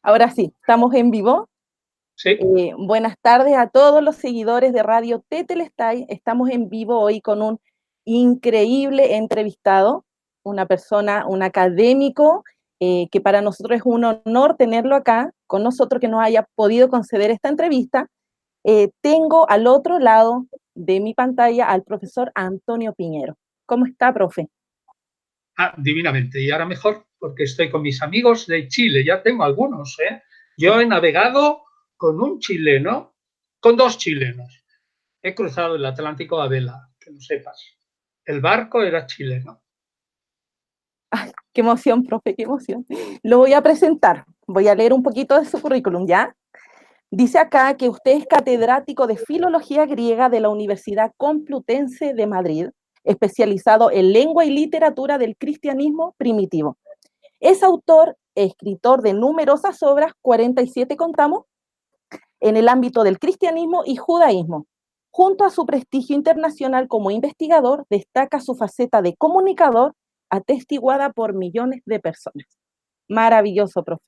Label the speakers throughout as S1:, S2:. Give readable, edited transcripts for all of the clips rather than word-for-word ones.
S1: Ahora sí, estamos en vivo.
S2: Sí.
S1: Buenas tardes a todos los seguidores de Radio Tetelestai. Estamos en vivo hoy con un increíble entrevistado, una persona, un académico, que para nosotros es un honor tenerlo acá con nosotros, que nos haya podido conceder esta entrevista. Tengo al otro lado de mi pantalla al profesor Antonio Piñero. ¿Cómo está, profe?
S2: Divinamente. Y ahora mejor, porque estoy con mis amigos de Chile. Ya tengo algunos, ¿eh? Yo he navegado con un chileno, con dos chilenos. He cruzado el Atlántico a vela, que lo sepas. El barco era chileno.
S1: Ay, qué emoción, profe, qué emoción. Lo voy a presentar. Voy a leer un poquito de su currículum, ¿ya? Dice acá que usted es catedrático de Filología Griega de la Universidad Complutense de Madrid, especializado en lengua y literatura del cristianismo primitivo. Es autor, escritor de numerosas obras, 47 contamos, en el ámbito del cristianismo y judaísmo. Junto a su prestigio internacional como investigador, destaca su faceta de comunicador, atestiguada por millones de personas. Maravilloso, profe.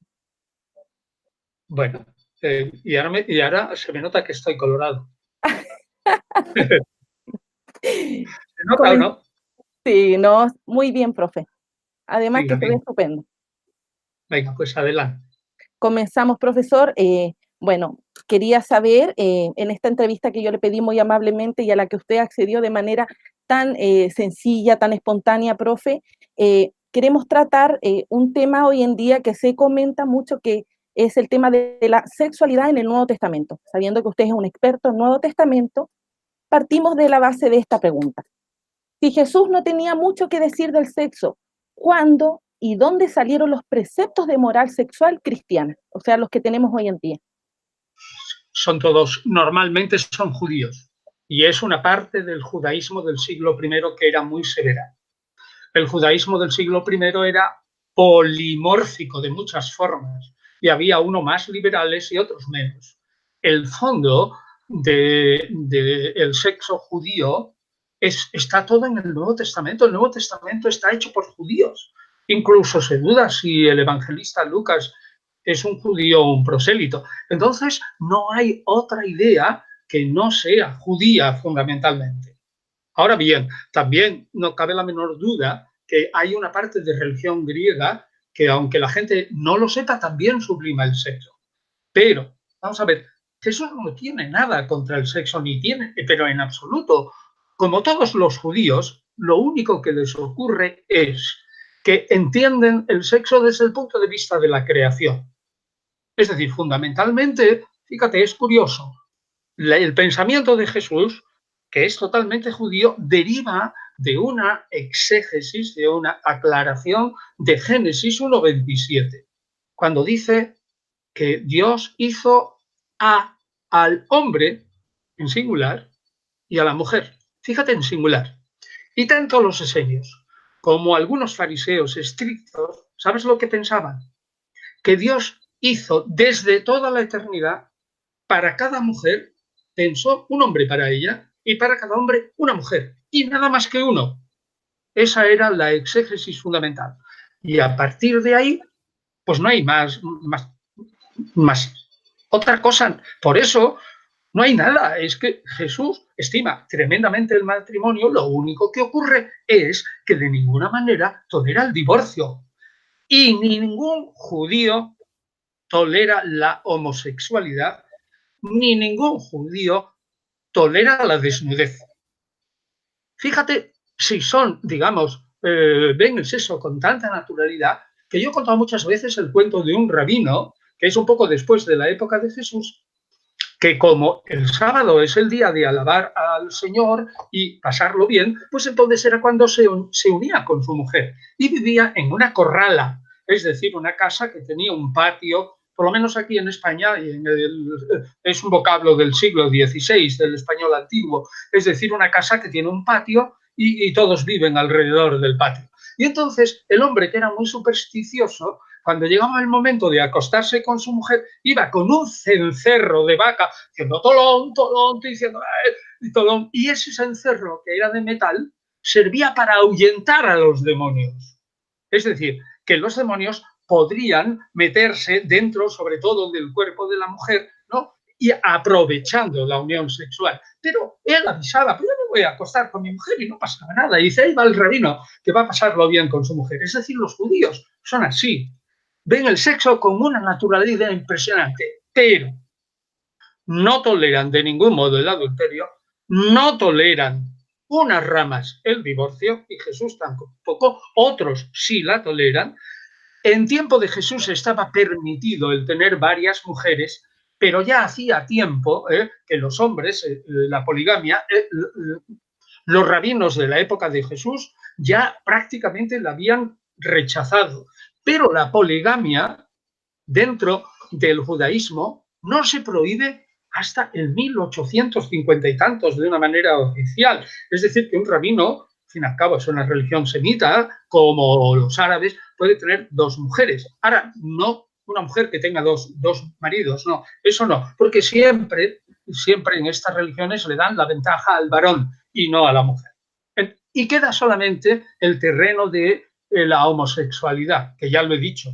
S2: Bueno, y ahora se me nota que estoy colorado. ¿Se nota o no?
S1: Sí, no, muy bien, profe. Además que
S2: Venga,
S1: se ve
S2: venga.
S1: estupendo.
S2: Venga, pues adelante.
S1: Comenzamos, profesor. Bueno, quería saber, en esta entrevista que yo le pedí muy amablemente y a la que usted accedió de manera tan sencilla, tan espontánea, profe, queremos tratar un tema hoy en día que se comenta mucho, que es el tema de la sexualidad en el Nuevo Testamento. Sabiendo que usted es un experto en Nuevo Testamento, partimos de la base de esta pregunta. Si Jesús no tenía mucho que decir del sexo, ¿cuándo y dónde salieron los preceptos de moral sexual cristiana? O sea, los que tenemos hoy en día.
S2: Normalmente son judíos. Y es una parte del judaísmo del siglo I que era muy severa. El judaísmo del siglo I era polimórfico de muchas formas y había uno más liberales y otros menos. El fondo del sexo judío está todo en el Nuevo Testamento. El Nuevo Testamento está hecho por judíos. Incluso se duda si el evangelista Lucas es un judío o un prosélito. Entonces, no hay otra idea que no sea judía fundamentalmente. Ahora bien, también no cabe la menor duda que hay una parte de religión griega que, aunque la gente no lo sepa, también sublima el sexo. Pero, vamos a ver, Jesús no tiene nada contra el sexo, ni tiene, pero en absoluto. Como todos los judíos, lo único que les ocurre es que entienden el sexo desde el punto de vista de la creación. Es decir, fundamentalmente, fíjate, es curioso, el pensamiento de Jesús, que es totalmente judío, deriva de una exégesis, de una aclaración de Génesis 1:27, cuando dice que Dios hizo al hombre en singular y a la mujer. Fíjate en singular. Y tanto los esenios como algunos fariseos estrictos, ¿sabes lo que pensaban? Que Dios hizo desde toda la eternidad para cada mujer, pensó un hombre para ella y para cada hombre una mujer, y nada más que uno. Esa era la exégesis fundamental. Y a partir de ahí, pues no hay más otra cosa. Por eso no hay nada. Es que Jesús estima tremendamente el matrimonio. Lo único que ocurre es que de ninguna manera tolera el divorcio. Y ningún judío tolera la homosexualidad, ni ningún judío tolera la desnudez. Fíjate si son, digamos, ven el sexo con tanta naturalidad, que yo he contado muchas veces el cuento de un rabino, que es un poco después de la época de Jesús, que como el sábado es el día de alabar al Señor y pasarlo bien, pues entonces era cuando se unía con su mujer y vivía en una corrala, es decir, una casa que tenía un patio, por lo menos aquí en España, es un vocablo del siglo XVI, del español antiguo, es decir, una casa que tiene un patio y todos viven alrededor del patio. Y entonces el hombre, que era muy supersticioso, cuando llegaba el momento de acostarse con su mujer, iba con un cencerro de vaca, diciendo tolón, tolón, diciendo tolón. Y ese cencerro, que era de metal, servía para ahuyentar a los demonios. Es decir, que los demonios podrían meterse dentro, sobre todo, del cuerpo de la mujer, ¿no? Y aprovechando la unión sexual. Pero él avisaba, pues yo me voy a acostar con mi mujer y no pasa nada. Y dice, ahí va el rabino, que va a pasarlo bien con su mujer. Es decir, los judíos son así. Ven el sexo con una naturalidad impresionante, pero no toleran de ningún modo el adulterio, no toleran unas ramas el divorcio, y Jesús tampoco, otros sí la toleran. En tiempo de Jesús estaba permitido el tener varias mujeres, pero ya hacía tiempo que los hombres, la poligamia, los rabinos de la época de Jesús ya prácticamente la habían rechazado. Pero la poligamia dentro del judaísmo no se prohíbe hasta el 1850 y tantos de una manera oficial. Es decir, que un rabino, al fin y al cabo es una religión semita, como los árabes, puede tener dos mujeres. Ahora, no una mujer que tenga dos maridos, no, eso no, porque siempre en estas religiones le dan la ventaja al varón y no a la mujer. Y queda solamente el terreno de la homosexualidad, que ya lo he dicho,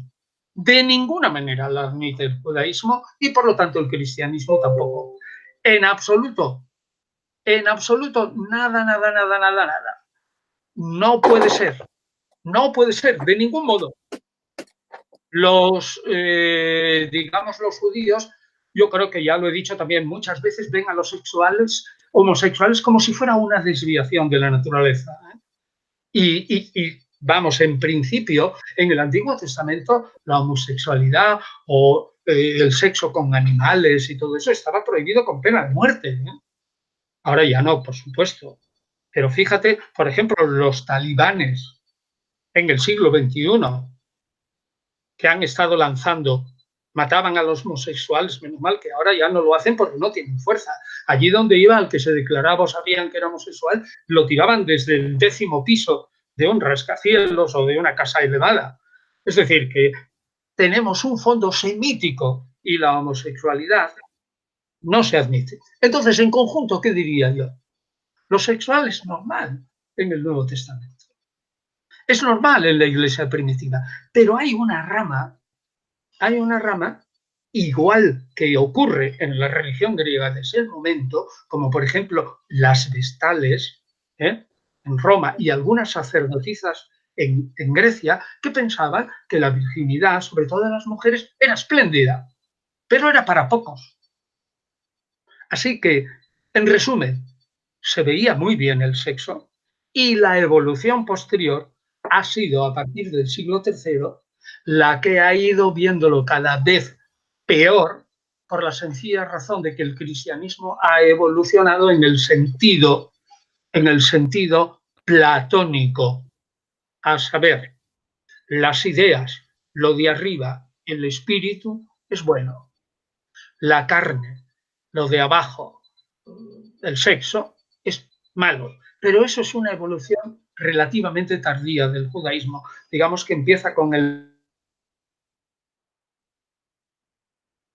S2: de ninguna manera la admite el judaísmo y por lo tanto el cristianismo tampoco. En absoluto, nada, nada, nada, nada, nada. No puede ser, de ningún modo. Digamos, los judíos, yo creo que ya lo he dicho también, muchas veces ven a los homosexuales como si fuera una desviación de la naturaleza. Y vamos, en principio, en el Antiguo Testamento, la homosexualidad o el sexo con animales y todo eso estaba prohibido con pena de muerte. Ahora ya no, por supuesto. Pero fíjate, por ejemplo, los talibanes en el siglo XXI, que han estado lanzando, mataban a los homosexuales, menos mal que ahora ya no lo hacen porque no tienen fuerza. Allí donde iba el que se declaraba o sabían que era homosexual, lo tiraban desde el 10º piso de un rascacielos o de una casa elevada. Es decir, que tenemos un fondo semítico y la homosexualidad no se admite. Entonces, en conjunto, ¿qué diría yo? Lo sexual es normal en el Nuevo Testamento. Es normal en la iglesia primitiva, pero hay una rama igual que ocurre en la religión griega de ese momento, como por ejemplo las vestales en Roma y algunas sacerdotisas en Grecia, que pensaban que la virginidad, sobre todo de las mujeres, era espléndida, pero era para pocos. Así que, en resumen, se veía muy bien el sexo y la evolución posterior ha sido, a partir del siglo III, la que ha ido viéndolo cada vez peor por la sencilla razón de que el cristianismo ha evolucionado en el sentido platónico, a saber, las ideas, lo de arriba, el espíritu es bueno, la carne, lo de abajo, el sexo, es malo. Pero eso es una evolución relativamente tardía del judaísmo. Digamos que empieza con el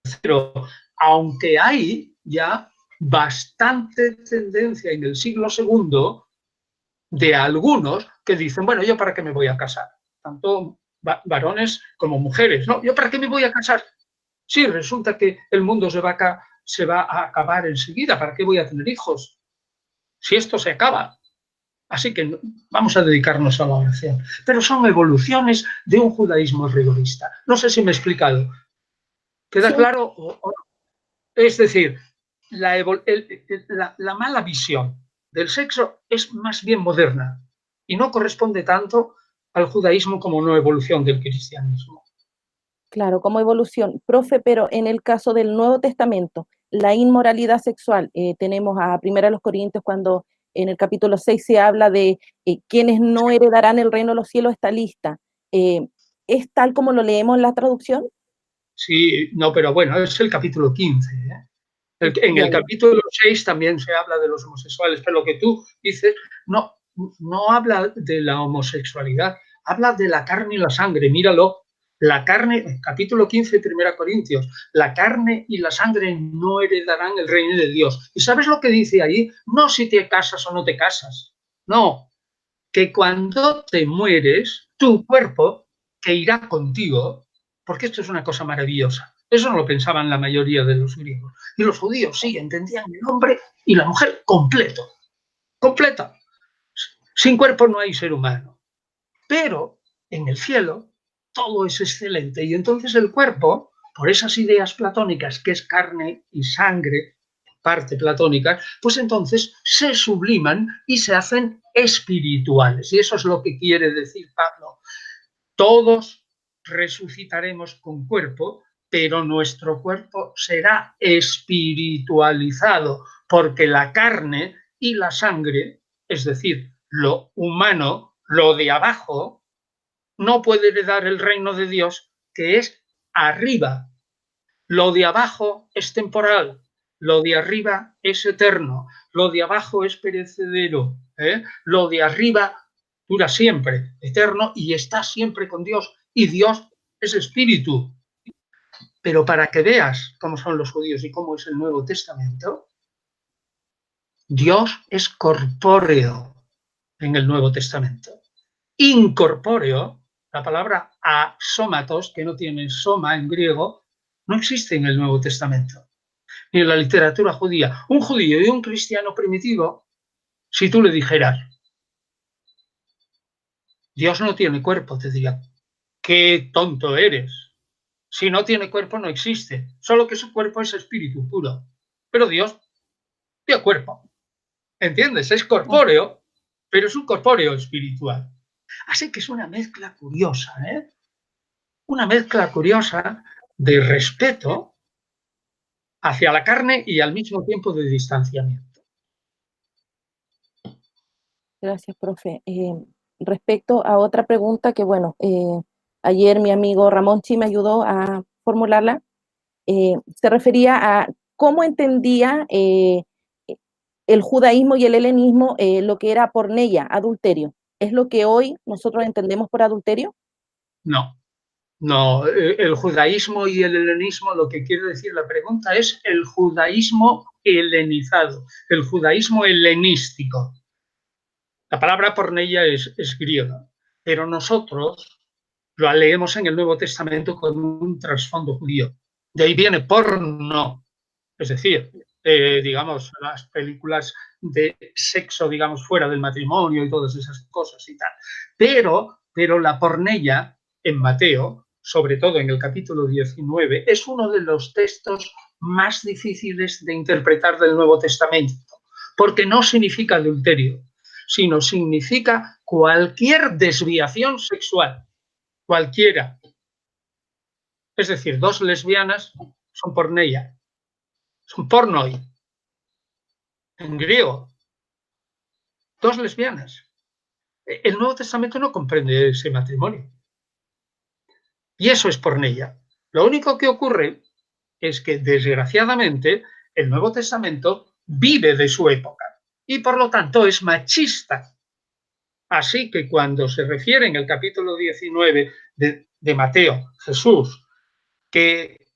S2: tercero, aunque hay ya bastante tendencia en el siglo II de algunos que dicen, bueno, ¿yo para qué me voy a casar? Tanto varones como mujeres, ¿no? ¿Yo para qué me voy a casar? Sí, resulta que el mundo se va a acabar enseguida, ¿para qué voy a tener hijos? Si esto se acaba. Así que vamos a dedicarnos a la oración. Pero son evoluciones de un judaísmo rigorista. No sé si me he explicado. ¿Queda claro? Es decir, la mala visión del sexo es más bien moderna y no corresponde tanto al judaísmo como una evolución del cristianismo.
S1: Claro, como evolución. Profe, pero en el caso del Nuevo Testamento, la inmoralidad sexual, tenemos a 1 Corintios cuando en el capítulo 6 se habla de quienes no heredarán el reino de los cielos, esta lista. ¿Es tal como lo leemos en la traducción?
S2: Sí, no, pero bueno, es el capítulo 15. En el capítulo 6 también se habla de los homosexuales, pero lo que tú dices no habla de la homosexualidad, habla de la carne y la sangre. Míralo, la carne, capítulo 15, 1 Corintios, la carne y la sangre no heredarán el reino de Dios. ¿Y sabes lo que dice ahí? No si te casas o no te casas, no, que cuando te mueres, tu cuerpo, que irá contigo, porque esto es una cosa maravillosa. Eso no lo pensaban la mayoría de los griegos. Y los judíos sí entendían el hombre y la mujer completo. Completo. Sin cuerpo no hay ser humano. Pero en el cielo todo es excelente. Y entonces el cuerpo, por esas ideas platónicas que es carne y sangre, parte platónica, pues entonces se subliman y se hacen espirituales. Y eso es lo que quiere decir Pablo. Todos resucitaremos con cuerpo, pero nuestro cuerpo será espiritualizado, porque la carne y la sangre, es decir, lo humano, lo de abajo, no puede heredar el reino de Dios, que es arriba. Lo de abajo es temporal, lo de arriba es eterno, lo de abajo es perecedero, lo de arriba dura siempre, eterno, y está siempre con Dios, y Dios es espíritu. Pero para que veas cómo son los judíos y cómo es el Nuevo Testamento, Dios es corpóreo en el Nuevo Testamento. Incorpóreo, la palabra asómatos, que no tiene soma en griego, no existe en el Nuevo Testamento, ni en la literatura judía. Un judío y un cristiano primitivo, si tú le dijeras, Dios no tiene cuerpo, te diría, qué tonto eres. Si no tiene cuerpo no existe, solo que su cuerpo es espíritu puro. Pero Dios tiene cuerpo, ¿entiendes? Es corpóreo, pero es un corpóreo espiritual. Así que es una mezcla curiosa, ¿eh? Una mezcla curiosa de respeto hacia la carne y al mismo tiempo de distanciamiento.
S1: Gracias, profe. Respecto a otra pregunta que, bueno, ayer mi amigo Ramón Chi me ayudó a formularla, se refería a cómo entendía el judaísmo y el helenismo lo que era porneia, adulterio. ¿Es lo que hoy nosotros entendemos por adulterio?
S2: No, no. El judaísmo y el helenismo, lo que quiere decir la pregunta es el judaísmo helenizado, el judaísmo helenístico. La palabra porneia es griega, pero nosotros lo leemos en el Nuevo Testamento con un trasfondo judío. De ahí viene porno, es decir, digamos, las películas de sexo, digamos, fuera del matrimonio y todas esas cosas y tal. Pero la porneia en Mateo, sobre todo en el capítulo 19, es uno de los textos más difíciles de interpretar del Nuevo Testamento, porque no significa adulterio, sino significa cualquier desviación sexual, cualquiera. Es decir, dos lesbianas son porneia, son pornoi, en griego. Dos lesbianas. El Nuevo Testamento no comprende ese matrimonio. Y eso es porneia. Lo único que ocurre es que, desgraciadamente, el Nuevo Testamento vive de su época y, por lo tanto, es machista. Así que cuando se refiere en el capítulo 19 de Mateo, Jesús, que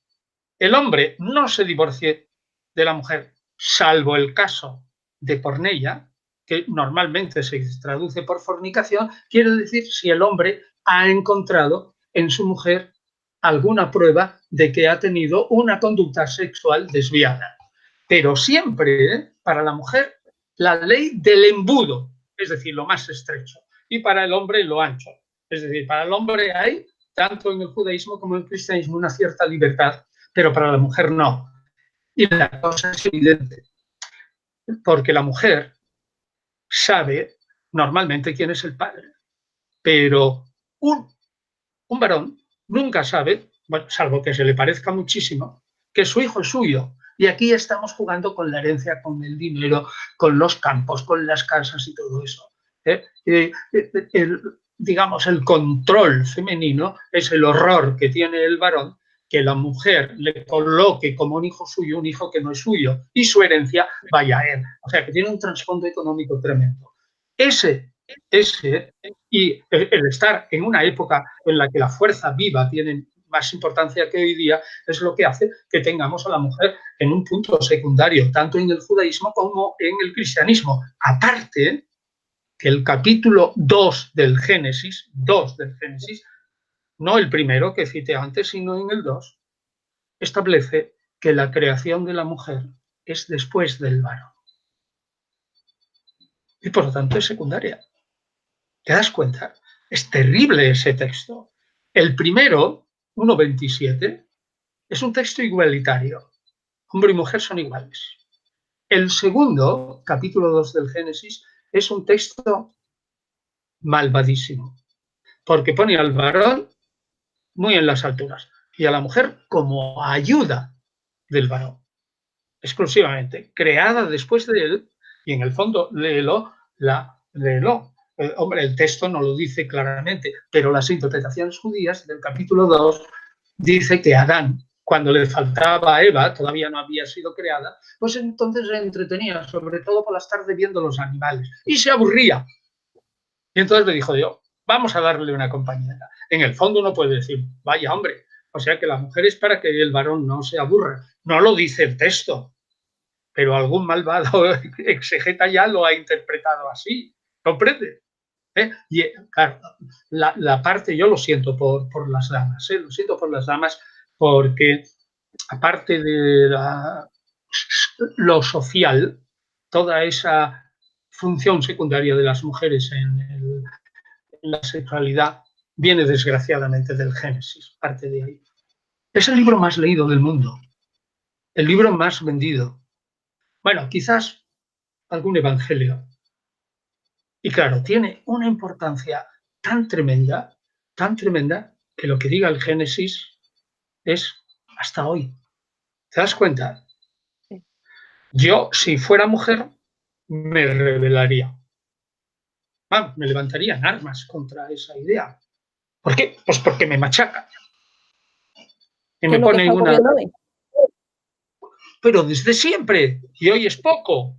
S2: el hombre no se divorcie de la mujer, salvo el caso de porneia, que normalmente se traduce por fornicación, quiere decir si el hombre ha encontrado en su mujer alguna prueba de que ha tenido una conducta sexual desviada. Pero siempre, para la mujer, la ley del embudo, es decir, lo más estrecho, y para el hombre lo ancho. Es decir, para el hombre hay, tanto en el judaísmo como en el cristianismo, una cierta libertad, pero para la mujer no. Y la cosa es evidente, porque la mujer sabe normalmente quién es el padre, pero un varón nunca sabe, bueno, salvo que se le parezca muchísimo, que su hijo es suyo. Y aquí estamos jugando con la herencia, con el dinero, con los campos, con las casas y todo eso. Digamos, el control femenino es el horror que tiene el varón, que la mujer le coloque como un hijo suyo, un hijo que no es suyo, y su herencia vaya a él. O sea, que tiene un trasfondo económico tremendo. Ese y el estar en una época en la que la fuerza viva tiene más importancia que hoy día es lo que hace que tengamos a la mujer en un punto secundario, tanto en el judaísmo como en el cristianismo. Aparte, que el capítulo 2 del Génesis no el primero que cité antes, sino en el 2, establece que la creación de la mujer es después del varón. Y por lo tanto es secundaria. ¿Te das cuenta? Es terrible ese texto. El primero, 1.27, es un texto igualitario. Hombre y mujer son iguales. El segundo, capítulo 2 del Génesis, es un texto malvadísimo, porque pone al varón muy en las alturas y a la mujer como ayuda del varón, exclusivamente, creada después de él, y en el fondo, léelo. Hombre, el texto no lo dice claramente, pero las interpretaciones judías del capítulo 2 dice que Adán, cuando le faltaba a Eva, todavía no había sido creada, pues entonces se entretenía, sobre todo por las tardes, viendo los animales, y se aburría. Y entonces le dijo Dios, vamos a darle una compañera. En el fondo uno puede decir, vaya hombre, o sea que la mujer es para que el varón no se aburra. No lo dice el texto, pero algún malvado exegeta ya lo ha interpretado así, ¿comprende? Y claro, la parte, yo lo siento por las damas, lo siento por las damas, porque aparte de lo social, toda esa función secundaria de las mujeres en la sexualidad viene desgraciadamente del Génesis, parte de ahí. Es el libro más leído del mundo, el libro más vendido. Bueno, quizás algún evangelio. Y claro, tiene una importancia tan tremenda, que lo que diga el Génesis es hasta hoy. ¿Te das cuenta?
S1: Sí.
S2: Yo, si fuera mujer, me rebelaría. Me levantarían armas contra esa idea. ¿Por qué? Pues porque me machaca. Y
S1: ¿Qué
S2: me
S1: es lo que
S2: ponen
S1: está
S2: una...
S1: ocurriendo hoy?
S2: Pero desde siempre, y hoy es poco.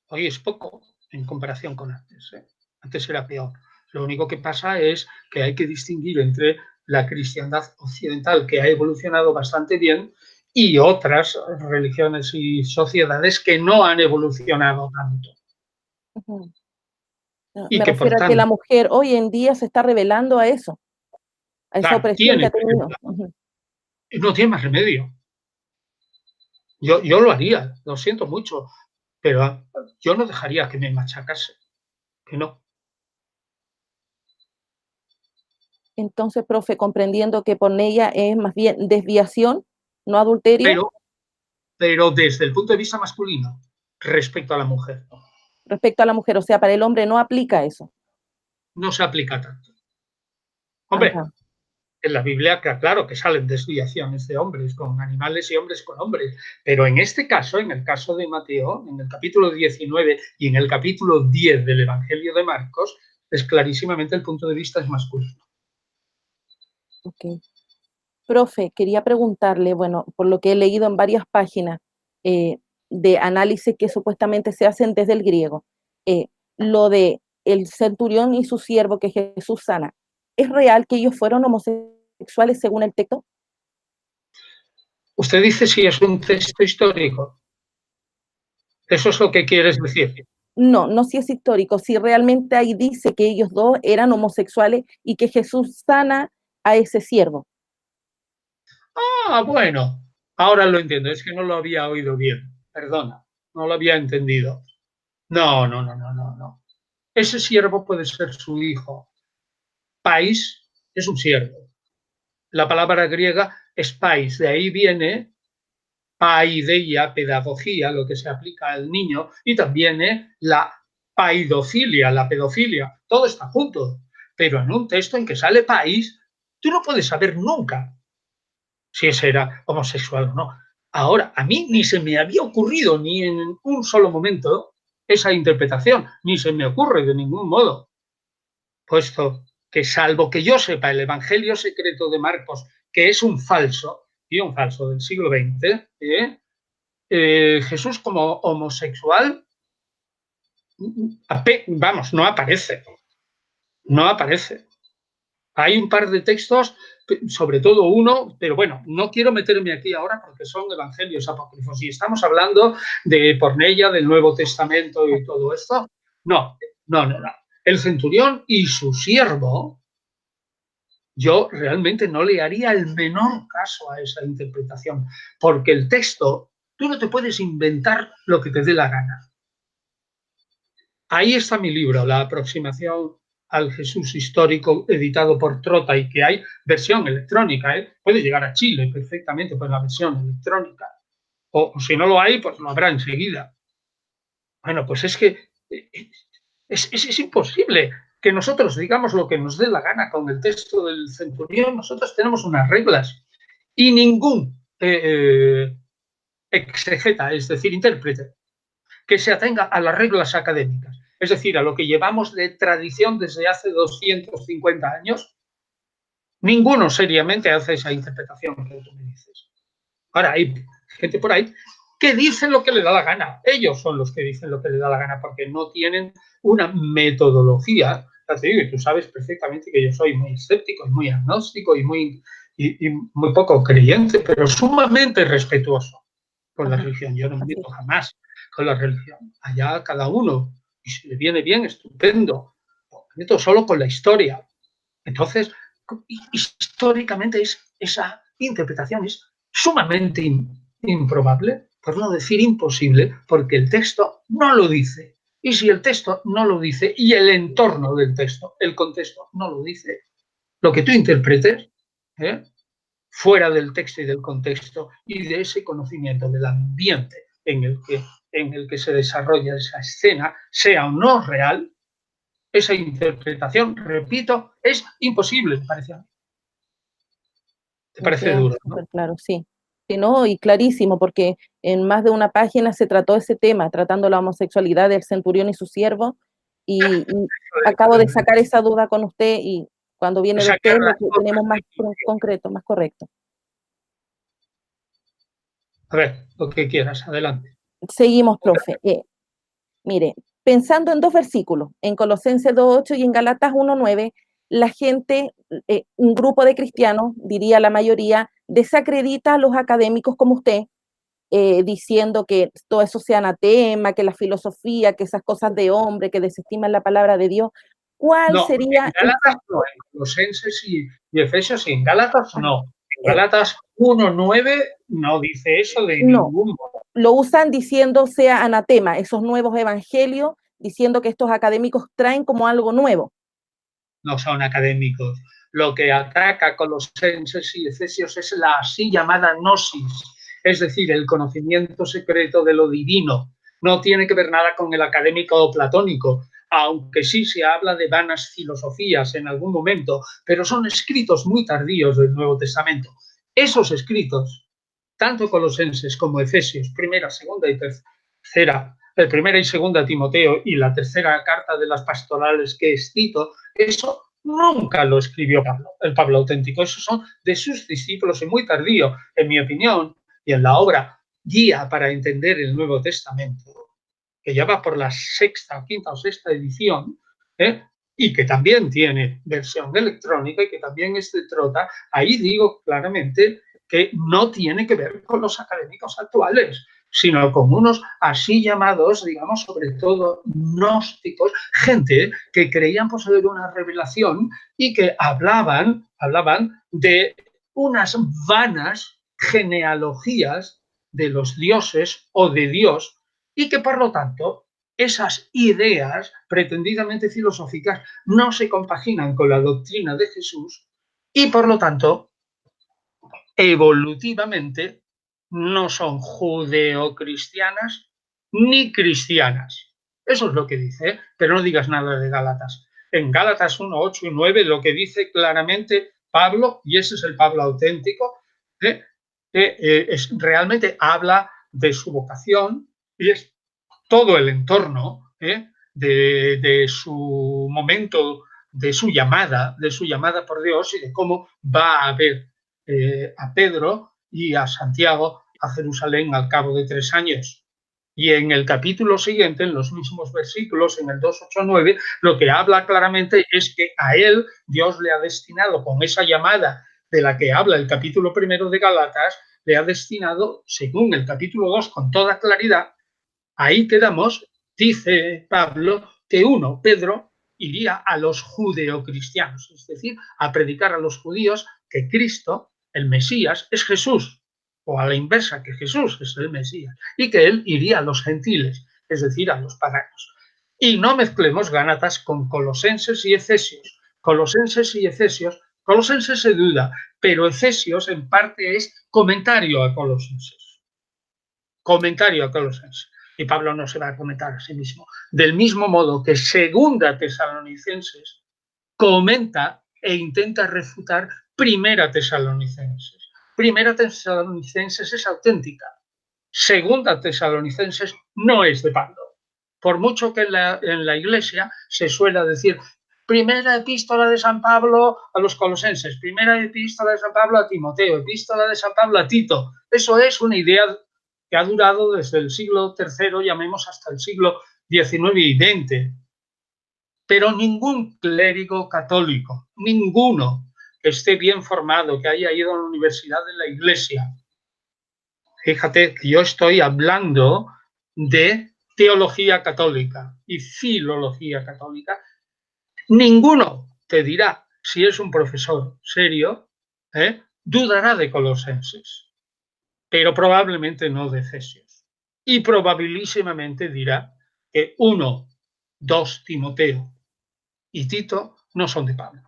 S2: Hoy es poco en comparación con antes. Antes era peor. Lo único que pasa es que hay que distinguir entre la cristiandad occidental, que ha evolucionado bastante bien, y otras religiones y sociedades que no han evolucionado tanto.
S1: Uh-huh.
S2: Y
S1: Me
S2: que por
S1: refiero a que la
S2: tanto,
S1: mujer hoy en día se está rebelando a eso, a esa
S2: claro,
S1: opresión que
S2: tiene
S1: ha tenido. Uh-huh.
S2: no tiene más remedio. Yo lo haría, lo siento mucho, pero yo no dejaría que me machacase, que no.
S1: Entonces, profe, comprendiendo que por ella es más bien desviación, no adulterio,
S2: Pero desde el punto de vista masculino, respecto a la mujer,
S1: respecto a la mujer, o sea, para el hombre no aplica eso.
S2: no se aplica tanto. Hombre,
S1: Ajá.
S2: en la Biblia, claro que salen desviaciones de hombres con animales y hombres con hombres, pero en este caso, en el caso de Mateo, en el capítulo 19 y en el capítulo 10 del Evangelio de Marcos, es clarísimamente el punto de vista es masculino.
S1: Ok. Profe, quería preguntarle, bueno, por lo que he leído en varias páginas de análisis que supuestamente se hacen desde el griego, lo de el centurión y su siervo que Jesús sana, ¿es real que ellos fueron homosexuales según el texto?
S2: Usted dice si es un texto histórico. Eso es lo que quieres decir.
S1: No, no si es histórico, si realmente ahí dice que ellos dos eran homosexuales y que Jesús sana a ese siervo.
S2: Bueno, ahora lo entiendo, es que no lo había oído bien, perdona, no lo había entendido. No. Ese siervo puede ser su hijo. Pais es un siervo. La palabra griega es pais, de ahí viene paideia, pedagogía, lo que se aplica al niño, y también la paidofilia, la pedofilia. Todo está junto. Pero en un texto en que sale pais, tú no puedes saber nunca si ese era homosexual o no. Ahora, a mí ni se me había ocurrido ni en un solo momento esa interpretación, ni se me ocurre de ningún modo, puesto que salvo que yo sepa el Evangelio secreto de Marcos, que es un falso, y un falso del siglo XX, Jesús como homosexual, vamos, no aparece, no aparece. Hay un par de textos, sobre todo uno, pero bueno, no quiero meterme aquí ahora porque son evangelios apócrifos y estamos hablando de Porneia, del Nuevo Testamento y todo esto. No. El centurión y su siervo yo realmente no le haría el menor caso a esa interpretación, porque el texto, tú no te puedes inventar lo que te dé la gana. Ahí está mi libro, La aproximación al Jesús histórico, editado por Trota, y que hay versión electrónica, ¿eh? Puede llegar a Chile perfectamente por la versión electrónica. O si no lo hay, pues lo habrá enseguida. Bueno, pues es que es imposible que nosotros digamos lo que nos dé la gana con el texto del centurión. Nosotros tenemos unas reglas y ningún exegeta, es decir, intérprete, que se atenga a las reglas académicas, es decir, a lo que llevamos de tradición desde hace 250 años, ninguno seriamente hace esa interpretación que tú me dices. Ahora, hay gente por ahí que dice lo que le da la gana. Ellos son los que dicen lo que le da la gana porque no tienen una metodología. Y tú sabes perfectamente que yo soy muy escéptico y muy agnóstico y muy poco creyente, pero sumamente respetuoso con la religión. Yo no me meto jamás con la religión. Allá cada uno. Y si le viene bien, estupendo. Me meto solo con la historia. Entonces, históricamente esa interpretación es sumamente improbable, por no decir imposible, porque el texto no lo dice. Y si el texto no lo dice y el entorno del texto, el contexto, no lo dice, lo que tú interpretes, fuera del texto y del contexto y de ese conocimiento del ambiente en el que se desarrolla esa escena, sea o no real, esa interpretación, repito, es imposible, me parece a mí. ¿Te parece duro, no?
S1: Claro, sí. Sí, no, y clarísimo, porque en más de una página se trató ese tema, tratando la homosexualidad del centurión y su siervo, y acabo de sacar esa duda con usted, y cuando viene de usted lo que tenemos más concreto, más correcto.
S2: A ver, lo que quieras, adelante.
S1: Seguimos, profe. Mire, pensando en dos versículos, en Colosenses 2:8 y en Galatas 1:9, la gente, un grupo de cristianos, diría la mayoría, desacredita a los académicos como usted, diciendo que todo eso sea anatema, que la filosofía, que esas cosas de hombre, que desestiman la palabra de Dios. ¿Cuál
S2: No,
S1: sería?
S2: en Gálatas no, en Colosenses y Efesios sí, en Gálatas no. En Gálatas 1:9 no dice eso de ningún modo.
S1: Lo usan diciendo sea anatema, esos nuevos evangelios, diciendo que estos académicos traen como algo nuevo.
S2: No son académicos. Lo que ataca Colosenses y Efesios es la así llamada gnosis, es decir, el conocimiento secreto de lo divino. No tiene que ver nada con el académico platónico, aunque sí se habla de vanas filosofías en algún momento, pero son escritos muy tardíos del Nuevo Testamento. Esos escritos, tanto Colosenses como Efesios, primera, segunda y tercera, primera y segunda Timoteo y la tercera carta de las pastorales que he cito, eso nunca lo escribió Pablo, el Pablo auténtico. Esos son de sus discípulos y muy tardío, en mi opinión, y en la obra Guía para entender el Nuevo Testamento, que ya va por la sexta, quinta o sexta edición, y que también tiene versión electrónica y que también es de Trota. Ahí digo claramente que no tiene que ver con los académicos actuales, sino con unos así llamados, digamos, sobre todo gnósticos, gente que creían poseer una revelación y que hablaban de unas vanas genealogías de los dioses o de Dios, y que por lo tanto esas ideas pretendidamente filosóficas no se compaginan con la doctrina de Jesús y por lo tanto evolutivamente no son judeocristianas ni cristianas. Eso es lo que dice, pero no digas nada de Gálatas. En Gálatas 1, 8 y 9 lo que dice claramente Pablo, y ese es el Pablo auténtico, realmente habla de su vocación y es todo el entorno de su momento, de su llamada por Dios y de cómo va a ver a Pedro y a Santiago a Jerusalén al cabo de 3 años. Y en el capítulo siguiente, en los mismos versículos, en el 2:8-9, lo que habla claramente es que a él Dios le ha destinado, con esa llamada de la que habla el capítulo 1 de Gálatas, le ha destinado, según el capítulo 2, con toda claridad, ahí quedamos, dice Pablo, que uno, Pedro, iría a los judeocristianos, es decir, a predicar a los judíos que Cristo, el Mesías, es Jesús, o a la inversa, que Jesús es el Mesías, y que él iría a los gentiles, es decir, a los paganos. Y no mezclemos Gálatas con Colosenses y Efesios. Colosenses y Efesios, Colosenses se duda, pero Efesios en parte es comentario a Colosenses. Comentario a Colosenses. Y Pablo no se va a comentar a sí mismo. Del mismo modo que Segunda Tesalonicenses comenta e intenta refutar Primera Tesalonicenses. Primera Tesalonicenses es auténtica. Segunda Tesalonicenses no es de Pablo. Por mucho que en la Iglesia se suele decir primera epístola de San Pablo a los colosenses, primera epístola de San Pablo a Timoteo, epístola de San Pablo a Tito. Eso es una idea que ha durado desde el siglo III, llamemos hasta el siglo XIX y XX. Pero ningún clérigo católico, ninguno que esté bien formado, que haya ido a la universidad de la Iglesia, fíjate que yo estoy hablando de teología católica y filología católica, ninguno te dirá, si es un profesor serio, dudará de Colosenses, pero probablemente no de Efesios. Y probabilísimamente dirá que 1, 2 Timoteo y Tito no son de Pablo.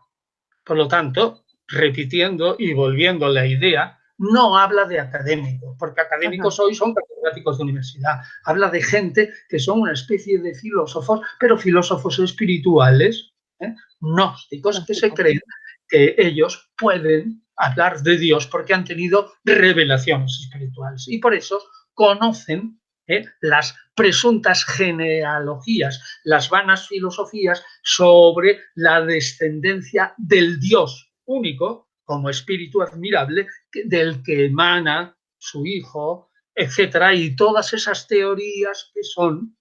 S2: Por lo tanto, repitiendo y volviendo a la idea, no habla de académicos, porque académicos hoy son catedráticos de universidad. Habla de gente que son una especie de filósofos, pero filósofos espirituales, gnósticos, que se creen que ellos pueden hablar de Dios porque han tenido revelaciones espirituales y por eso conocen las presuntas genealogías, las vanas filosofías sobre la descendencia del Dios único, como espíritu admirable, del que emana su hijo, etcétera, y todas esas teorías que son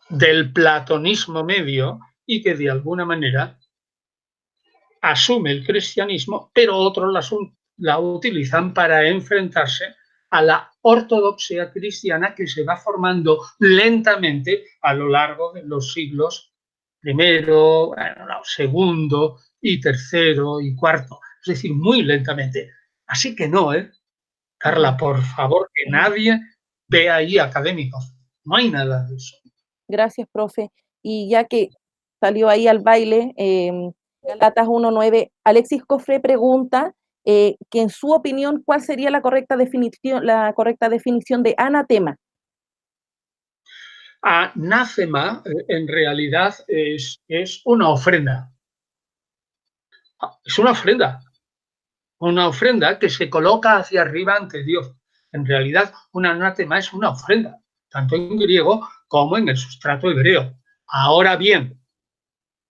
S2: del platonismo medio y que de alguna manera asume el cristianismo, pero otros la utilizan para enfrentarse a la ortodoxia cristiana que se va formando lentamente a lo largo de los siglos primero, segundo y tercero y cuarto, es decir, muy lentamente. Así que no, Carla, por favor, que nadie vea ahí académicos. No hay nada de eso.
S1: Gracias, profe. Y ya que salió ahí al baile, Gálatas 1:9, Alexis Cofré pregunta que en su opinión, ¿cuál sería la correcta definición de anatema?
S2: Anátema, en realidad, es una ofrenda. Es una ofrenda que se coloca hacia arriba ante Dios. En realidad, un anátema es una ofrenda, tanto en griego como en el sustrato hebreo. Ahora bien,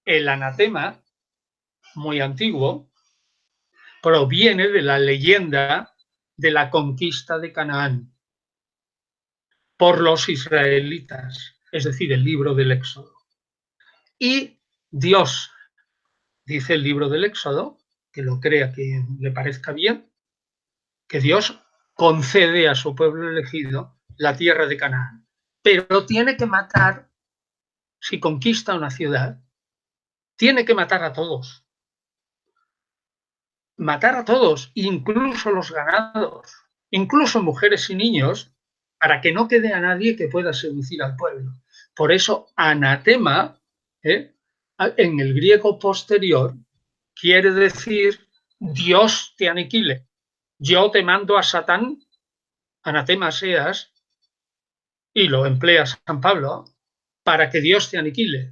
S2: el anatema, muy antiguo, proviene de la leyenda de la conquista de Canaán por los israelitas, es decir, el libro del Éxodo. Y Dios, dice el libro del Éxodo, que lo crea quien le parezca bien, que Dios concede a su pueblo elegido la tierra de Canaán, pero tiene que matar, si conquista una ciudad, tiene que matar a todos. Matar a todos, incluso los ganados, incluso mujeres y niños, para que no quede a nadie que pueda seducir al pueblo. Por eso, anatema, en el griego posterior, quiere decir Dios te aniquile. Yo te mando a Satán, anatema seas, y lo emplea San Pablo, para que Dios te aniquile.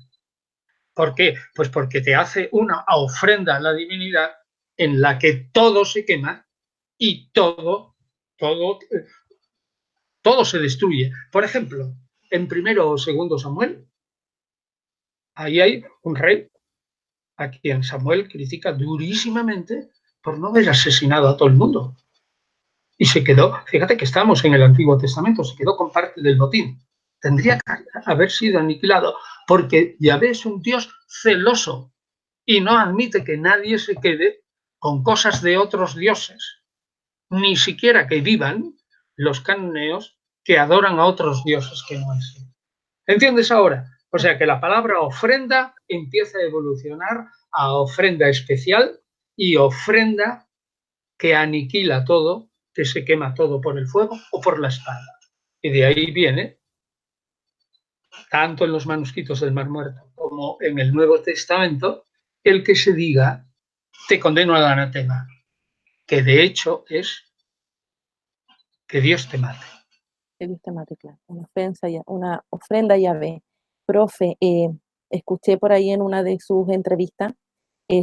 S2: ¿Por qué? Pues porque te hace una ofrenda a la divinidad en la que todo se quema y todo se destruye. Por ejemplo, en 1 o 2 Samuel, ahí hay un rey a quien Samuel critica durísimamente por no haber asesinado a todo el mundo. Y se quedó, fíjate que estamos en el Antiguo Testamento, se quedó con parte del botín. Tendría que haber sido aniquilado, porque Yahvé es un Dios celoso y no admite que nadie se quede con cosas de otros dioses, ni siquiera que vivan los cananeos que adoran a otros dioses que no es él. ¿Entiendes ahora? O sea que la palabra ofrenda empieza a evolucionar a ofrenda especial y ofrenda que aniquila todo, que se quema todo por el fuego o por la espada. Y de ahí viene, tanto en los manuscritos del Mar Muerto como en el Nuevo Testamento, el que se diga, te condeno al anatema, que de hecho es que Dios te mate.
S1: Que Dios te mate, claro. Una ofrenda a Yahvé. Profe, escuché por ahí en una de sus entrevistas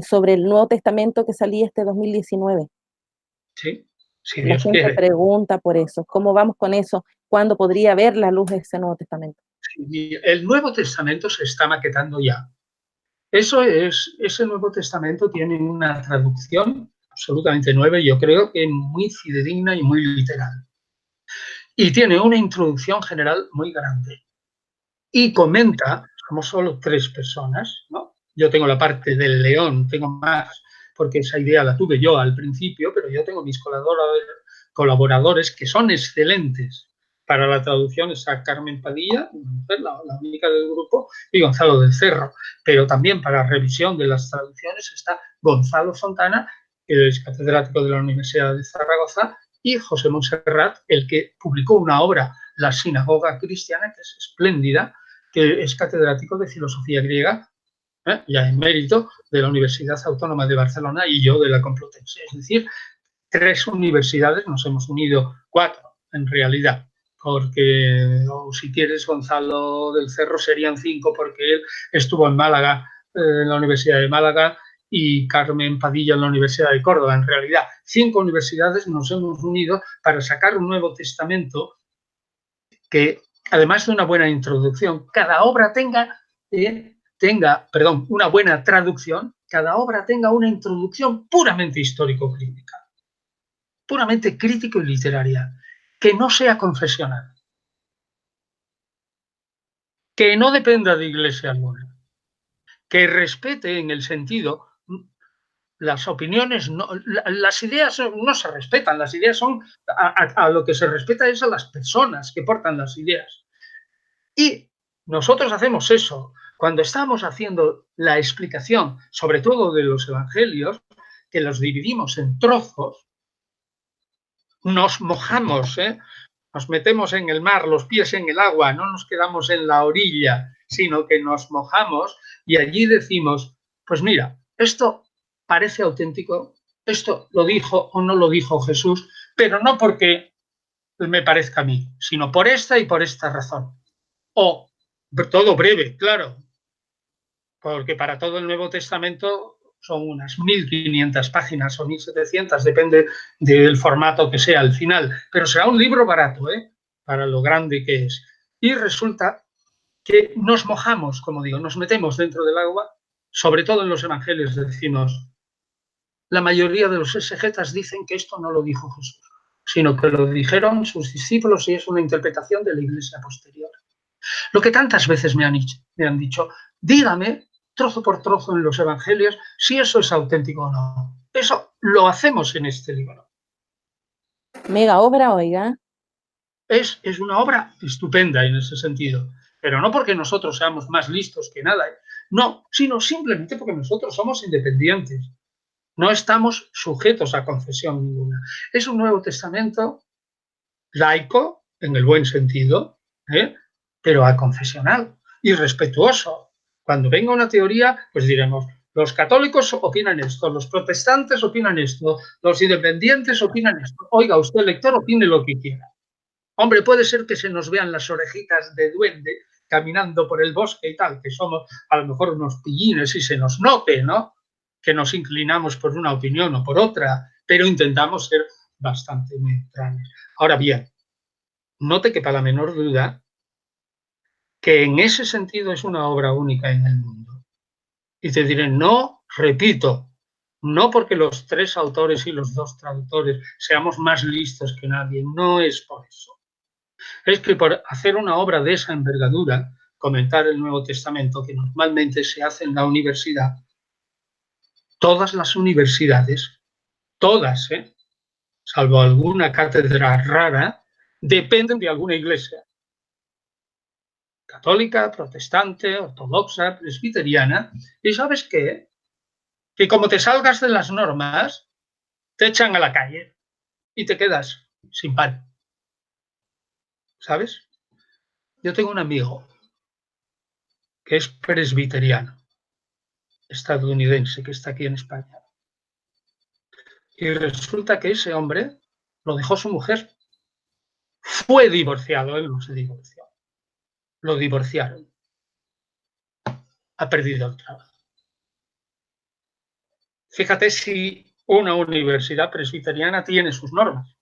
S1: sobre el Nuevo Testamento que salía este 2019.
S2: Sí, si
S1: La
S2: Dios
S1: gente
S2: quiere.
S1: pregunta por eso. ¿Cómo vamos con eso? ¿Cuándo podría ver la luz ese Nuevo Testamento?
S2: Sí, el Nuevo Testamento se está maquetando ya. Ese Nuevo Testamento tiene una traducción absolutamente nueva y yo creo que muy fidedigna y muy literal. Y tiene una introducción general muy grande. Y comenta, somos solo 3 personas, ¿no? Yo tengo la parte del león, tengo más, porque esa idea la tuve yo al principio, pero yo tengo mis colaboradores que son excelentes. Para la traducción está Carmen Padilla, la única del grupo, y Gonzalo del Cerro. Pero también para revisión de las traducciones está Gonzalo Fontana, que es catedrático de la Universidad de Zaragoza, y José Montserrat, el que publicó una obra, La Sinagoga Cristiana, que es espléndida, que es catedrático de filosofía griega, ya en mérito de la Universidad Autónoma de Barcelona y yo de la Complutense. Es decir, 3 universidades, nos hemos unido 4 en realidad, porque o si quieres Gonzalo del Cerro serían 5 porque él estuvo en Málaga, en la Universidad de Málaga, y Carmen Padilla en la Universidad de Córdoba. En realidad, 5 universidades nos hemos unido para sacar un Nuevo Testamento que, además de una buena introducción, cada obra tenga una buena traducción, cada obra tenga una introducción puramente histórico-crítica, puramente crítico y literaria, que no sea confesional, que no dependa de iglesia alguna, que respete en el sentido, las opiniones, no, las ideas no se respetan, las ideas son, a lo que se respeta es a las personas que portan las ideas. Y nosotros hacemos eso. Cuando estamos haciendo la explicación, sobre todo de los evangelios, que los dividimos en trozos, nos mojamos, nos metemos en el mar, los pies en el agua, no nos quedamos en la orilla, sino que nos mojamos y allí decimos, pues mira, esto parece auténtico, esto lo dijo o no lo dijo Jesús, pero no porque me parezca a mí, sino por esta y por esta razón. O todo breve, claro, porque para todo el Nuevo Testamento son unas 1500 páginas o 1700, depende del formato que sea al final, pero será un libro barato, para lo grande que es. Y resulta que nos mojamos, como digo, nos metemos dentro del agua, sobre todo en los evangelios decimos, la mayoría de los exegetas dicen que esto no lo dijo Jesús, sino que lo dijeron sus discípulos y es una interpretación de la iglesia posterior. Lo que tantas veces me han dicho, dígame, trozo por trozo en los evangelios, si eso es auténtico o no. Eso lo hacemos en este libro.
S1: Mega obra, oiga.
S2: Es una obra estupenda en ese sentido, pero no porque nosotros seamos más listos que nada, no, sino simplemente porque nosotros somos independientes. No estamos sujetos a confesión ninguna. Es un Nuevo Testamento laico, en el buen sentido, pero aconfesional y respetuoso. Cuando venga una teoría, pues diremos, los católicos opinan esto, los protestantes opinan esto, los independientes opinan esto. Oiga, usted, lector, opine lo que quiera. Hombre, puede ser que se nos vean las orejitas de duende caminando por el bosque y tal, que somos a lo mejor unos pillines y se nos note, ¿no? Que nos inclinamos por una opinión o por otra, pero intentamos ser bastante neutrales. Ahora bien, no te quepa la menor duda que en ese sentido es una obra única en el mundo. Y te diré, no, repito, no porque los 3 autores y los 2 traductores seamos más listos que nadie, no es por eso. Es que por hacer una obra de esa envergadura, comentar el Nuevo Testamento, que normalmente se hace en la universidad, todas las universidades, todas, salvo alguna cátedra rara, dependen de alguna iglesia católica, protestante, ortodoxa, presbiteriana, y ¿sabes qué? Que como te salgas de las normas, te echan a la calle y te quedas sin pan, ¿sabes? Yo tengo un amigo que es presbiteriano, estadounidense, que está aquí en España, y resulta que ese hombre lo dejó su mujer, fue divorciado, él no se divorció, lo divorciaron, ha perdido el trabajo. Fíjate si una universidad presbiteriana tiene sus normas,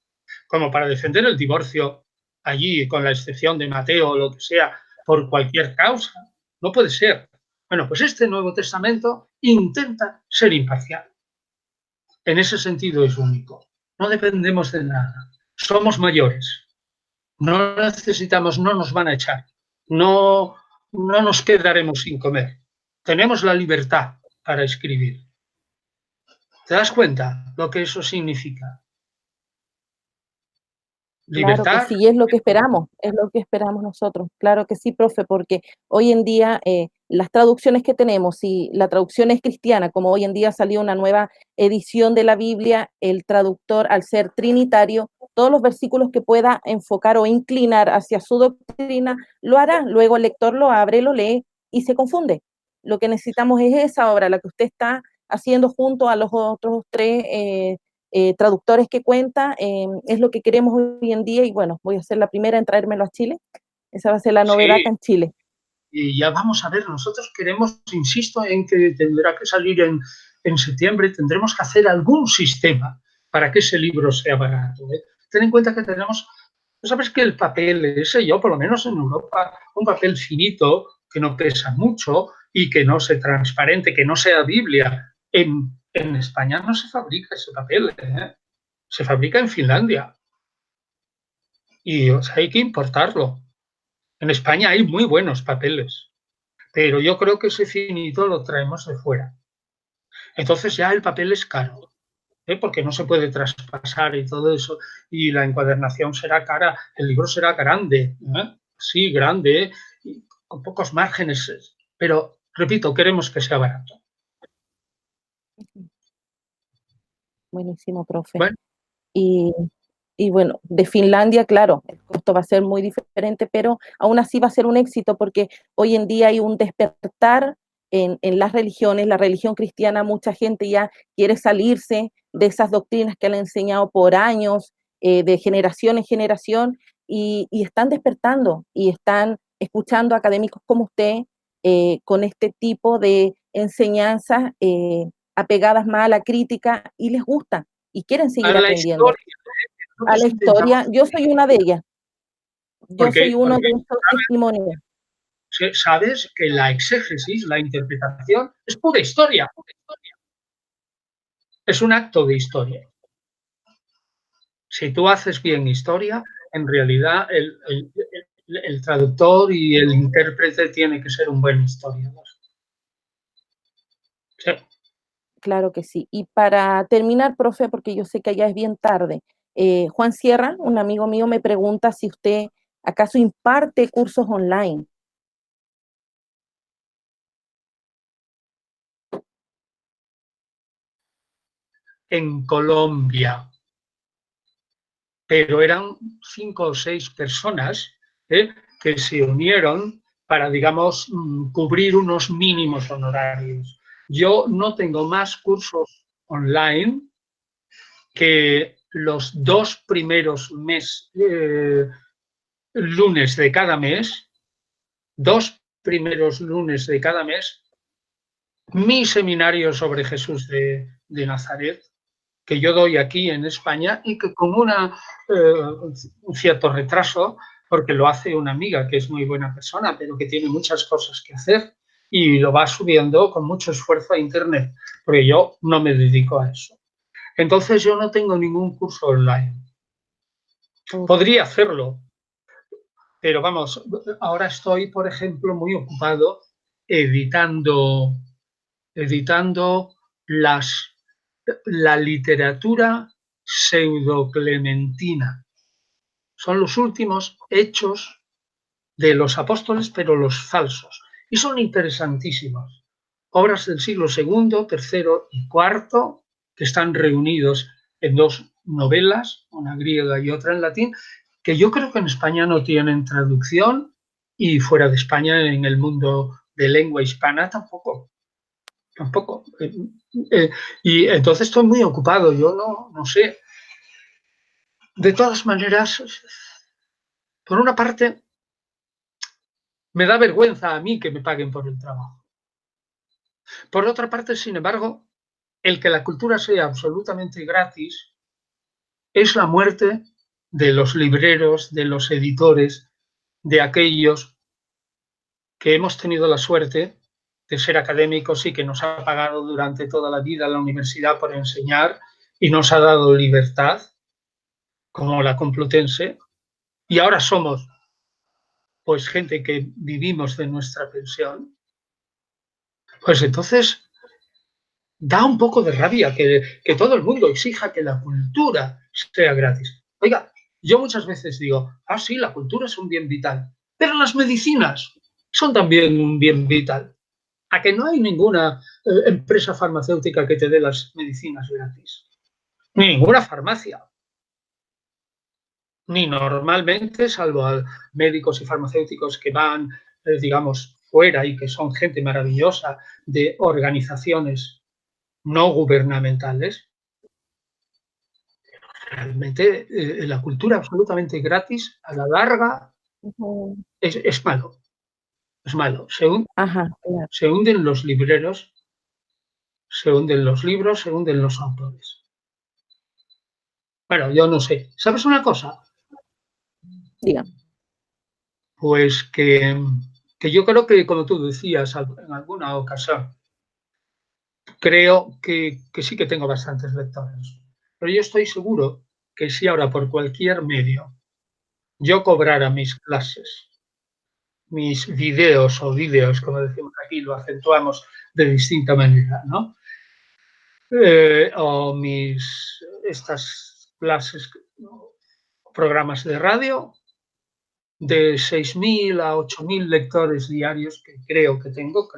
S2: como para defender el divorcio allí, con la excepción de Mateo o lo que sea, por cualquier causa. No puede ser. Bueno, pues este Nuevo Testamento intenta ser imparcial. En ese sentido es único. No dependemos de nada. Somos mayores. No necesitamos, no nos van a echar. No, no nos quedaremos sin comer. Tenemos la libertad para escribir. ¿Te das cuenta lo que eso significa?
S1: Claro que
S2: Libertad.
S1: sí, es lo que esperamos nosotros. Claro que sí, profe, porque hoy en día las traducciones que tenemos, si la traducción es cristiana, como hoy en día salió una nueva edición de la Biblia, el traductor, al ser trinitario, todos los versículos que pueda enfocar o inclinar hacia su doctrina, lo hará. Luego el lector lo abre, lo lee y se confunde. Lo que necesitamos es esa obra, la que usted está haciendo junto a los otros tres traductores que cuenta, es lo que queremos hoy en día y bueno, voy a ser la primera en traérmelo a Chile. Esa va a ser la novedad
S2: Sí,
S1: acá en Chile.
S2: y ya vamos a ver, nosotros queremos, insisto, en que tendrá que salir en septiembre, tendremos que hacer algún sistema para que ese libro sea barato. ¿Eh? Ten en cuenta que tenemos, sabes que el papel ese, yo por lo menos en Europa, un papel finito, que no pesa mucho y que no sea transparente, que no sea Biblia. En España no se fabrica ese papel, ¿eh? Se fabrica en Finlandia y o sea, hay que importarlo. En España hay muy buenos papeles, pero yo creo que ese finito lo traemos de fuera. Entonces ya el papel es caro, ¿eh? Porque no se puede traspasar y todo eso, y la encuadernación será cara, el libro será grande, ¿eh? Sí, grande, y con pocos márgenes, pero repito, queremos que sea barato.
S1: Buenísimo, profe.
S2: Bueno,
S1: Y, y bueno, de Finlandia, claro, el costo va a ser muy diferente, pero aún así va a ser un éxito porque hoy en día hay un despertar en las religiones, la religión cristiana, mucha gente ya quiere salirse de esas doctrinas que le han enseñado por años, de generación en generación, y están despertando y están escuchando académicos como usted con este tipo de enseñanzas apegadas más a la crítica y les gusta y quieren
S2: a
S1: seguir
S2: la
S1: aprendiendo.
S2: historia,
S1: A la
S2: nosotros intentamos,
S1: historia, yo soy una de ellas, yo soy uno
S2: porque
S1: de esos testimonios.
S2: sabes que la exégesis, la interpretación, es pura historia, es un acto de historia. Si tú haces bien historia, en realidad el traductor y el intérprete tiene que ser un buen historiador. Sí.
S1: Claro que sí. Y para terminar, profe, porque yo sé que allá es bien tarde, Juan Sierra, un amigo mío, me pregunta si usted acaso imparte cursos online.
S2: En Colombia, pero eran 5 o 6 personas que se unieron para, digamos, cubrir unos mínimos honorarios. Yo no tengo más cursos online que los 2 primeros lunes de cada mes, 2 primeros lunes de cada mes, mi seminario sobre Jesús de Nazaret, que yo doy aquí en España y que con un cierto retraso, porque lo hace una amiga que es muy buena persona, pero que tiene muchas cosas que hacer y lo va subiendo con mucho esfuerzo a Internet, porque yo no me dedico a eso. Entonces yo no tengo ningún curso online.
S1: Ok.
S2: Podría hacerlo, pero vamos, ahora estoy, por ejemplo, muy ocupado editando, editando la literatura pseudoclementina. Son los últimos hechos de los apóstoles, pero los falsos. Y son interesantísimos. Obras del siglo II, III y IV, que están reunidos en dos novelas, una griega y otra en latín, que yo creo que en España no tienen traducción y fuera de España, en el mundo de lengua hispana, tampoco. Tampoco. Y entonces estoy muy ocupado, yo no sé. De todas maneras, por una parte, me da vergüenza a mí que me paguen por el trabajo. Por otra parte, sin embargo, el que la cultura sea absolutamente gratis es la muerte de los libreros, de los editores, de aquellos que hemos tenido la suerte de ser académicos y que nos ha pagado durante toda la vida la universidad por enseñar y nos ha dado libertad, como la Complutense, y ahora somos pues gente que vivimos de nuestra pensión. Pues entonces da un poco de rabia que todo el mundo exija que la cultura sea gratis. Oiga, yo muchas veces digo, sí, la cultura es un bien vital, pero las medicinas son también un bien vital. ¿A que no hay ninguna empresa farmacéutica que te dé las medicinas gratis? Ni ninguna farmacia. Ni normalmente, salvo a médicos y farmacéuticos que van, digamos, fuera y que son gente maravillosa de organizaciones no gubernamentales. Realmente la cultura absolutamente gratis, a la larga, es malo. Es malo.
S1: Ajá, claro.
S2: Se hunden los libreros, se hunden los libros, se hunden los autores. Bueno, yo no sé. ¿Sabes una cosa?
S1: Diga.
S2: Pues que yo creo que, como tú decías en alguna ocasión, creo que sí que tengo bastantes lectores. Pero yo estoy seguro que si ahora por cualquier medio yo cobrara mis clases, mis videos o vídeos, como decimos aquí, lo acentuamos de distinta manera, ¿no? O estas clases, programas de radio, de 6.000 a 8.000 lectores diarios que creo que tengo,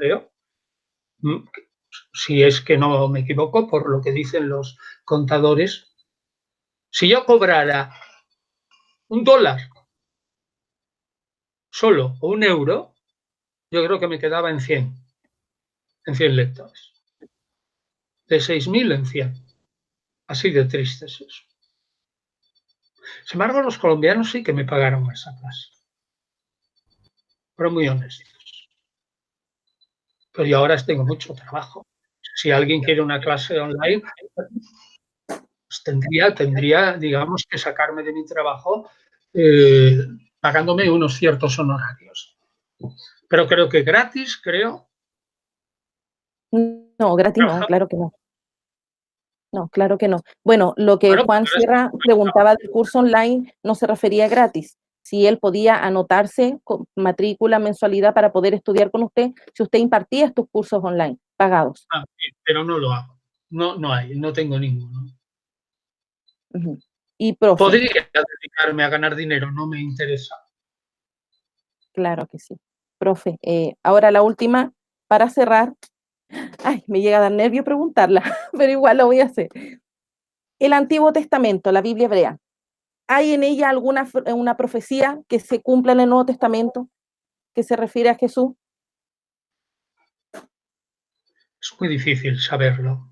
S2: si es que no me equivoco por lo que dicen los contadores. Si yo cobrara $1 solo o €1, yo creo que me quedaba en 100 lectores. De 6.000 en 100. Así de triste es eso. Sin embargo, los colombianos sí que me pagaron esa clase. Fueron muy honestos. Pero yo ahora tengo mucho trabajo. Si alguien quiere una clase online, pues tendría, digamos, que sacarme de mi trabajo pagándome unos ciertos honorarios. Pero creo que gratis,
S1: No, gratis no, claro que no. No, claro que no. Bueno, lo que
S2: Bueno,
S1: Juan Sierra preguntaba del curso online no se refería a gratis. Si él podía anotarse con matrícula, mensualidad para poder estudiar con usted, si usted impartía estos cursos online pagados.
S2: sí, pero no lo hago. No tengo ninguno.
S1: Uh-huh. Y profe.
S2: Podría dedicarme a ganar dinero, no me interesa.
S1: Claro que sí. Profe, ahora la última, para cerrar. Ay, me llega a dar nervio preguntarla, pero igual lo voy a hacer. El Antiguo Testamento, la Biblia hebrea, ¿hay en ella una profecía que se cumpla en el Nuevo Testamento que se refiere a Jesús?
S2: Es muy difícil saberlo,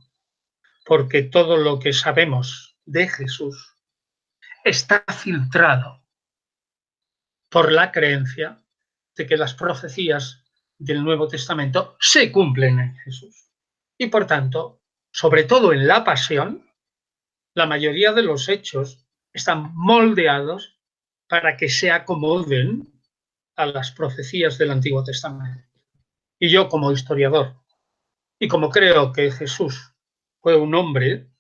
S2: porque todo lo que sabemos de Jesús está filtrado por la creencia de que las profecías del Nuevo Testamento se cumplen en Jesús. Y por tanto, sobre todo en la pasión, la mayoría de los hechos están moldeados para que se acomoden a las profecías del Antiguo Testamento. Y yo, como historiador, y como creo que Jesús fue un hombre,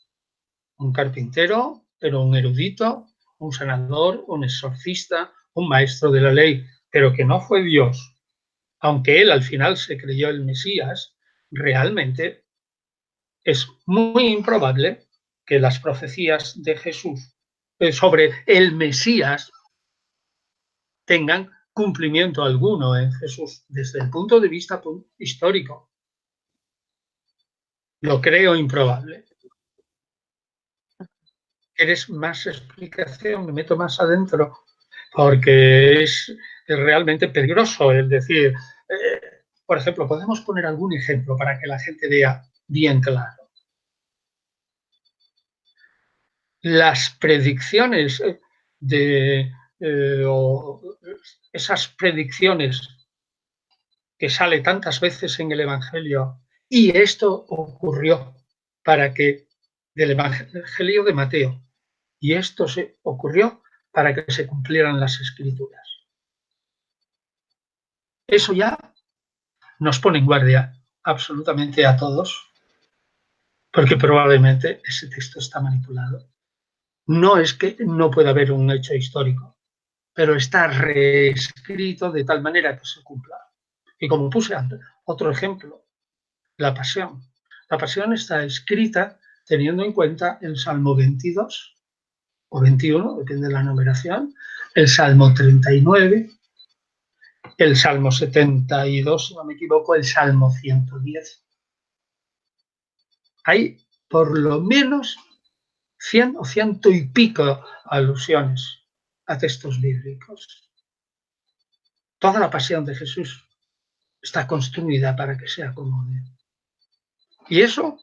S2: un carpintero, pero un erudito, un sanador, un exorcista, un maestro de la ley, pero que no fue Dios, aunque él al final se creyó el Mesías, realmente es muy improbable que las profecías de Jesús sobre el Mesías tengan cumplimiento alguno en Jesús desde el punto de vista histórico. Lo creo improbable. ¿Quieres más explicación? Me meto más adentro, porque es realmente peligroso. Es decir, por ejemplo, podemos poner algún ejemplo para que la gente vea bien claro. Las predicciones esas predicciones que sale tantas veces en el Evangelio, y esto ocurrió para que, del Evangelio de Mateo, y esto se ocurrió para que se cumplieran las Escrituras. Eso ya nos pone en guardia absolutamente a todos, porque probablemente ese texto está manipulado. No es que no pueda haber un hecho histórico, pero está reescrito de tal manera que se cumpla. Y como puse antes, otro ejemplo, la Pasión. La Pasión está escrita teniendo en cuenta el Salmo 22 o 21, depende de la numeración, el Salmo 39, el Salmo 72, si no me equivoco, el Salmo 110. Hay por lo menos 100 o ciento y pico alusiones a textos bíblicos. Toda la pasión de Jesús está construida para que se acomode. Y eso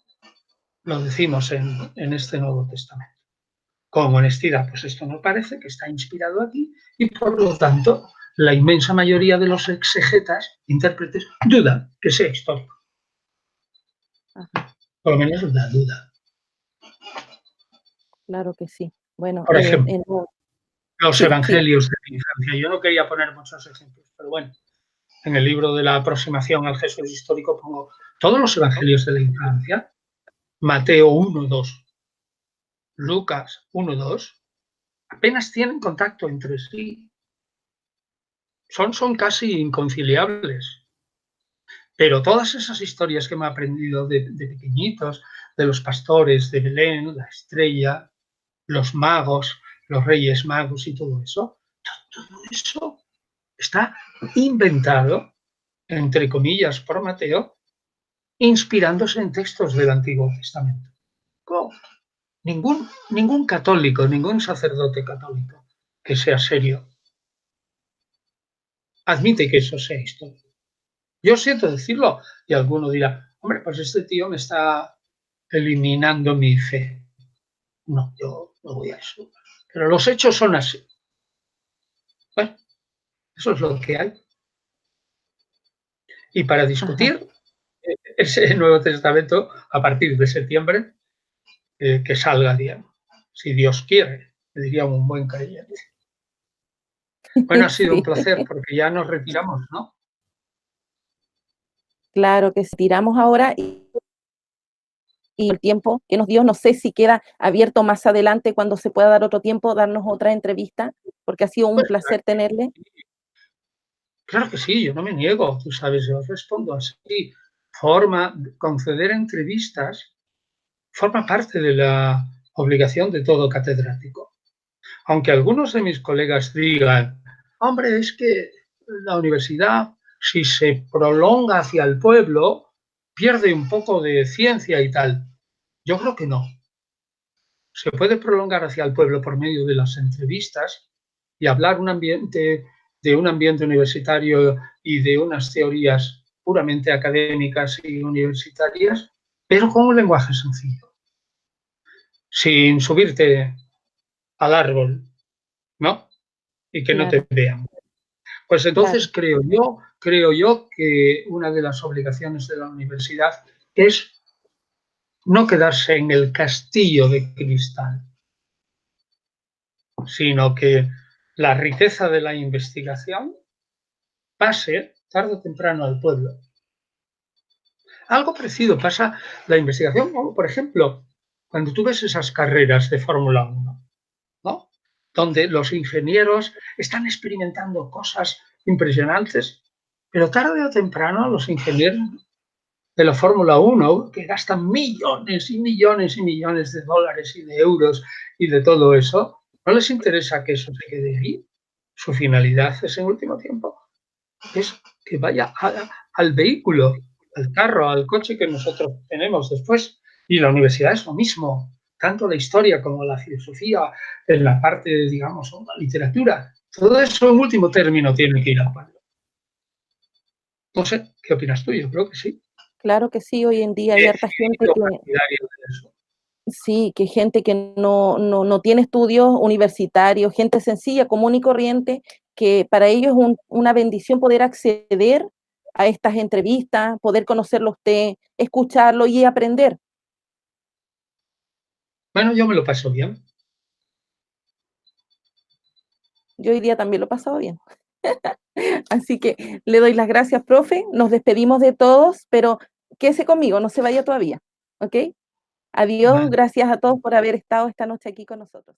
S2: lo decimos en este Nuevo Testamento. Con honestidad, pues esto nos parece que está inspirado aquí y por lo tanto la inmensa mayoría de los exegetas, intérpretes, dudan que sea histórico. Por lo menos la duda.
S1: Claro que sí. Bueno,
S2: por ejemplo, los
S1: sí,
S2: evangelios de la infancia. Yo no quería poner muchos ejemplos, pero bueno, en el libro de la aproximación al Jesús histórico pongo todos los evangelios de la infancia, Mateo 1-2, Lucas 1-2, apenas tienen contacto entre sí. Son casi inconciliables. Pero todas esas historias que me he aprendido de pequeñitos, de los pastores de Belén, la estrella, los magos, los reyes magos y todo eso está inventado, entre comillas, por Mateo, inspirándose en textos del Antiguo Testamento. ¿Cómo? Ningún católico, ningún sacerdote católico que sea serio admite que eso sea histórico. Yo siento decirlo y alguno dirá, hombre, pues este tío me está eliminando mi fe. No, yo no voy a eso. Pero los hechos son así. Bueno, eso es lo que hay. Y para discutir ese Nuevo Testamento, a partir de septiembre, que salga bien, si Dios quiere, le diría un buen creyente. Bueno, ha sido un placer, porque ya nos retiramos, ¿no?
S1: Claro que sí, tiramos ahora y el tiempo que nos dio, no sé si queda abierto más adelante cuando se pueda dar otro tiempo, darnos otra entrevista, porque ha sido un placer tenerle.
S2: Claro que sí, yo no me niego, tú sabes, yo respondo así. Conceder entrevistas forma parte de la obligación de todo catedrático. Aunque algunos de mis colegas digan, hombre, es que la universidad, si se prolonga hacia el pueblo, pierde un poco de ciencia y tal. Yo creo que no. Se puede prolongar hacia el pueblo por medio de las entrevistas y hablar de un ambiente universitario y de unas teorías puramente académicas y universitarias, pero con un lenguaje sencillo, sin subirte al árbol, ¿no? Y que no te vean. Pues entonces creo yo que una de las obligaciones de la universidad es no quedarse en el castillo de cristal, sino que la riqueza de la investigación pase tarde o temprano al pueblo. Algo parecido pasa la investigación, como por ejemplo, cuando tú ves esas carreras de Fórmula 1, ¿no? Donde los ingenieros están experimentando cosas impresionantes, pero tarde o temprano los ingenieros de la Fórmula 1, que gastan millones y millones y millones de dólares y de euros y de todo eso, no les interesa que eso se quede ahí. Su finalidad es, en último tiempo, es que vaya al vehículo, al carro, al coche que nosotros tenemos después. Y la universidad es lo mismo, tanto la historia como la filosofía, en la parte, digamos, la literatura. Todo eso, en último término, tiene que ir al palo. No sé, ¿qué opinas tú? Yo creo que sí.
S1: Claro que sí, hoy en día hay
S2: He
S1: harta gente
S2: sido
S1: que,
S2: partidario de eso.
S1: sí, que gente que no tiene estudios universitarios, gente sencilla, común y corriente, que para ellos es una bendición poder acceder a estas entrevistas, poder conocerlo a usted, escucharlo y aprender.
S2: Bueno, yo me lo paso bien.
S1: Yo hoy día también lo he pasado bien. Así que le doy las gracias, profe. Nos despedimos de todos, pero quédese conmigo, no se vaya todavía. ¿Ok? Adiós,
S2: Vale.
S1: gracias a todos por haber estado esta noche aquí con nosotros.